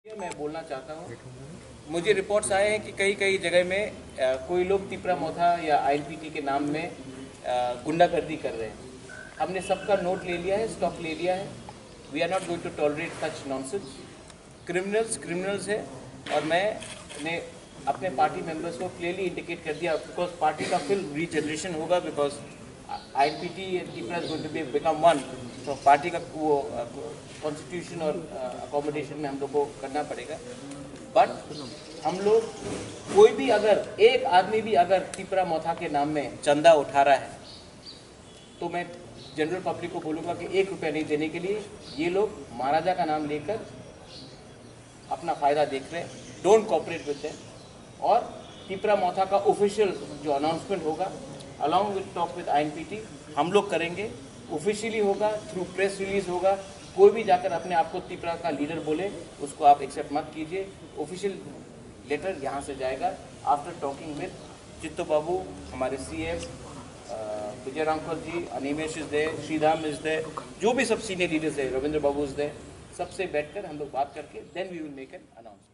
मैं बोलना चाहता हूँ, मुझे रिपोर्ट्स आए हैं कि कई कई जगह में कोई लोग तिपरा मोथा या आईएनपीटी के नाम में गुंडागर्दी कर रहे हैं। हमने सबका नोट ले लिया है, स्टॉक ले लिया है। We are not going to tolerate such nonsense. Criminals है। और मैंने अपने पार्टी मेंबर्स को क्लियरली इंडिकेट कर दिया, बिकॉज पार्टी का फिर रीजनरेशन होगा, because INPT Tipra is going to be become one. तो पार्टी का वो कॉन्स्टिट्यूशन और अकोमोडेशन में हम लोग को करना पड़ेगा। बट हम लोग कोई भी अगर एक आदमी भी अगर तिपरा मोथा के नाम में चंदा उठा रहा है तो मैं जनरल पब्लिक को बोलूँगा कि 1 रुपया नहीं देने के लिए ये लोग महाराजा का नाम लेकर अपना फ़ायदा देख रहे हैं। Don't cooperate with them. और तिपरा मोथा का ऑफिशियल जो अनाउंसमेंट होगा अलॉन्ग विद टॉक विद आईएनपीटी हम लोग करेंगे। ऑफिशियली होगा, थ्रू प्रेस रिलीज होगा। कोई भी जाकर अपने आप को तिपरा का लीडर बोले उसको आप एक्सेप्ट मत कीजिए। ऑफिशियल लेटर यहाँ से जाएगा after talking with Chitto Babu, हमारे CM Vijay Ramkar ji, Animesh is there, Shridham is there, जो भी सब सीनियर लीडर्स है, रविंद्र बाबू इज दे, सबसे बैठकर हम लोग बात करके then we will make an announcement.